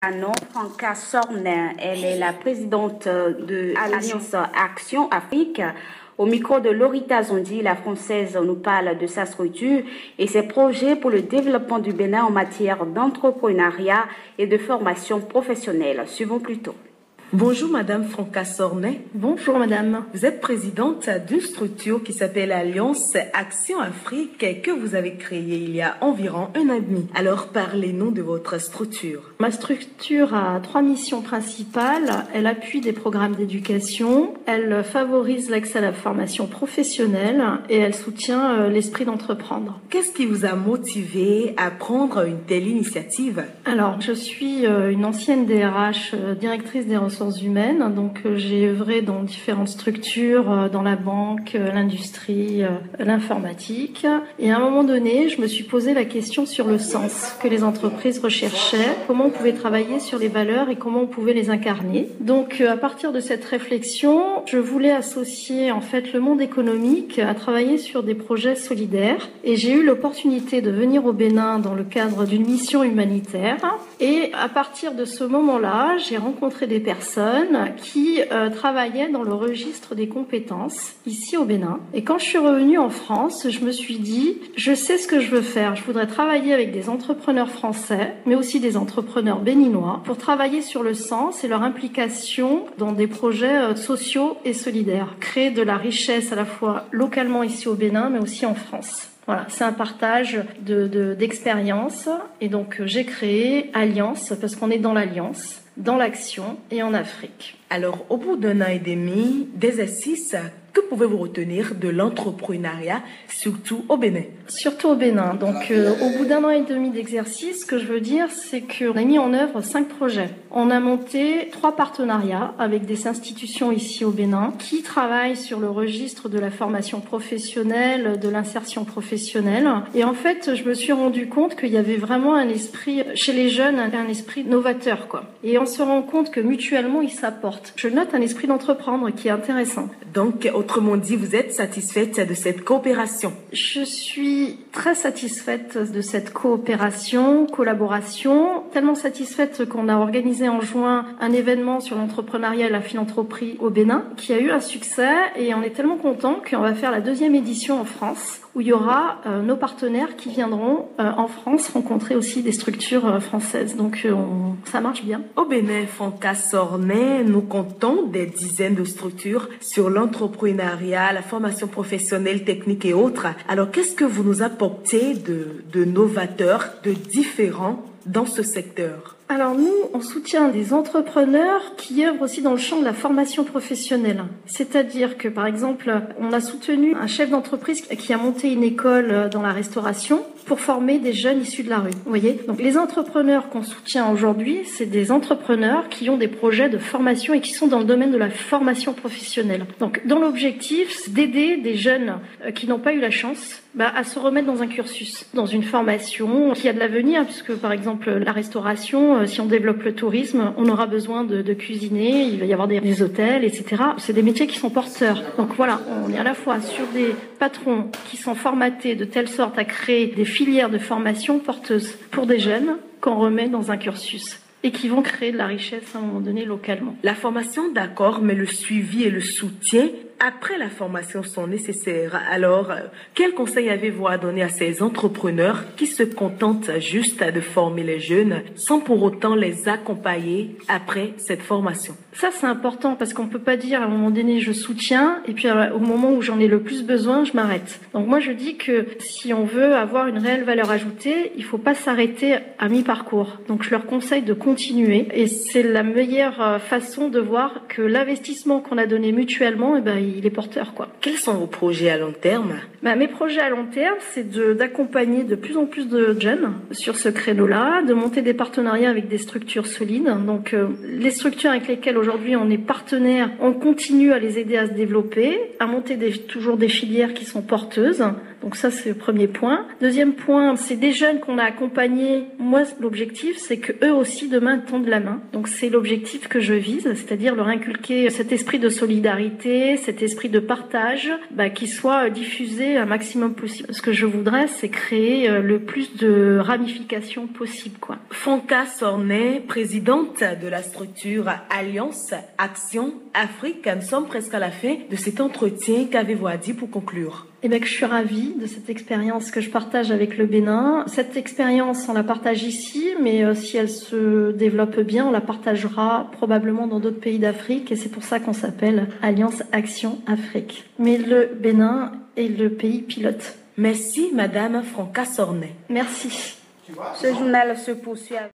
Non, Franca Sornin, elle est la présidente de l'Alliance Action Afrique. Au micro de Lorita Zondi, la française nous parle de sa structure et ses projets pour le développement du Bénin en matière d'entrepreneuriat et de formation professionnelle. Suivons plutôt. Bonjour Madame Franca Sornin. Bonjour Madame. Vous êtes présidente d'une structure qui s'appelle Alliance Action Afrique que vous avez créée il y a environ 1 an et demi. Alors parlez-nous de votre structure. Ma structure a 3 missions principales. Elle appuie des programmes d'éducation, elle favorise l'accès à la formation professionnelle et elle soutient l'esprit d'entreprendre. Qu'est-ce qui vous a motivé à prendre une telle initiative? Alors, je suis une ancienne DRH, directrice des ressources humaines, donc j'ai œuvré dans différentes structures, dans la banque, l'industrie, l'informatique. Et à un moment donné, je me suis posé la question sur le sens que les entreprises recherchaient, comment on pouvait travailler sur les valeurs et comment on pouvait les incarner. Donc, à partir de cette réflexion, je voulais associer en fait le monde économique à travailler sur des projets solidaires. Et j'ai eu l'opportunité de venir au Bénin dans le cadre d'une mission humanitaire. Et à partir de ce moment-là, j'ai rencontré des personnes qui travaillaient dans le registre des compétences ici au Bénin. Et quand je suis revenue en France, je me suis dit, je sais ce que je veux faire. Je voudrais travailler avec des entrepreneurs français, mais aussi des entrepreneurs béninois, pour travailler sur le sens et leur implication dans des projets sociaux et solidaires. Créer de la richesse à la fois localement ici au Bénin, mais aussi en France. Voilà, c'est un partage d'expériences. Et donc, j'ai créé Alliance, parce qu'on est dans l'Alliance, dans l'action et en Afrique. Alors, au bout d'1 an et demi d'exercice, que pouvez-vous retenir de l'entrepreneuriat, surtout au Bénin? Surtout au Bénin. Donc, au bout d'1 an et demi d'exercice, ce que je veux dire, c'est qu'on a mis en œuvre 5 projets. On a monté 3 partenariats avec des institutions ici au Bénin qui travaillent sur le registre de la formation professionnelle, de l'insertion professionnelle. Et en fait, je me suis rendu compte qu'il y avait vraiment un esprit, chez les jeunes, un esprit novateur, quoi. Et on se rend compte que mutuellement, ils s'apportent. Je note un esprit d'entreprendre qui est intéressant. Donc, autrement dit, vous êtes satisfaite de cette coopération? Je suis très satisfaite de cette collaboration, tellement satisfaite qu'on a organisé en juin un événement sur l'entrepreneuriat et la philanthropie au Bénin, qui a eu un succès, et on est tellement content qu'on va faire la 2e édition en France, où il y aura nos partenaires qui viendront en France rencontrer aussi des structures françaises. Donc ça marche bien. Au Bénin, Franca Sornin, nous comptons des dizaines de structures sur l'entrepreneuriat, la formation professionnelle, technique et autres. Alors qu'est-ce que vous nous apportez de novateur, de différent dans ce secteur? Alors nous, on soutient des entrepreneurs qui œuvrent aussi dans le champ de la formation professionnelle. C'est-à-dire que, par exemple, on a soutenu un chef d'entreprise qui a monté une école dans la restauration pour former des jeunes issus de la rue. Vous voyez? Donc les entrepreneurs qu'on soutient aujourd'hui, c'est des entrepreneurs qui ont des projets de formation et qui sont dans le domaine de la formation professionnelle. Donc dans l'objectif, c'est d'aider des jeunes qui n'ont pas eu la chance à se remettre dans un cursus, dans une formation qui a de l'avenir, puisque par exemple la restauration, si on développe le tourisme, on aura besoin de cuisiner, il va y avoir des hôtels, etc. C'est des métiers qui sont porteurs. Donc voilà, on est à la fois sur des patrons qui sont formatés de telle sorte à créer des filières de formation porteuses pour des jeunes qu'on remet dans un cursus et qui vont créer de la richesse à un moment donné localement. La formation, d'accord, mais le suivi et le soutien après la formation sont nécessaires. Alors, quel conseil avez-vous à donner à ces entrepreneurs qui se contentent juste de former les jeunes sans pour autant les accompagner après cette formation? Ça, c'est important parce qu'on peut pas dire à un moment donné je soutiens et puis au moment où j'en ai le plus besoin, je m'arrête. Donc moi, je dis que si on veut avoir une réelle valeur ajoutée, il faut pas s'arrêter à mi-parcours. Donc je leur conseille de continuer et c'est la meilleure façon de voir que l'investissement qu'on a donné mutuellement, il est porteur, quoi. Quels sont vos projets à long terme? Mes projets à long terme, c'est d'accompagner de plus en plus de jeunes sur ce créneau-là, de monter des partenariats avec des structures solides. Donc, les structures avec lesquelles aujourd'hui on est partenaire, on continue à les aider à se développer, à monter toujours des filières qui sont porteuses. Donc ça, c'est le premier point. Deuxième point, c'est des jeunes qu'on a accompagnés. Moi, l'objectif, c'est que eux aussi, demain, tendent la main. Donc c'est l'objectif que je vise, c'est-à-dire leur inculquer cet esprit de solidarité, cet cet esprit de partage qui soit diffusé un maximum possible. Ce que je voudrais, c'est créer le plus de ramifications possible, quoi. Franca Sornet, présidente de la structure Alliance Action Afrique, nous sommes presque à la fin de cet entretien. Qu'avez-vous à dire pour conclure? Que je suis ravie de cette expérience que je partage avec le Bénin. Cette expérience, on la partage ici, mais si elle se développe bien, on la partagera probablement dans d'autres pays d'Afrique, et c'est pour ça qu'on s'appelle Alliance Action Afrique. Mais le Bénin est le pays pilote. Merci, Madame Franca Sornet. Merci. Ce journal se poursuit.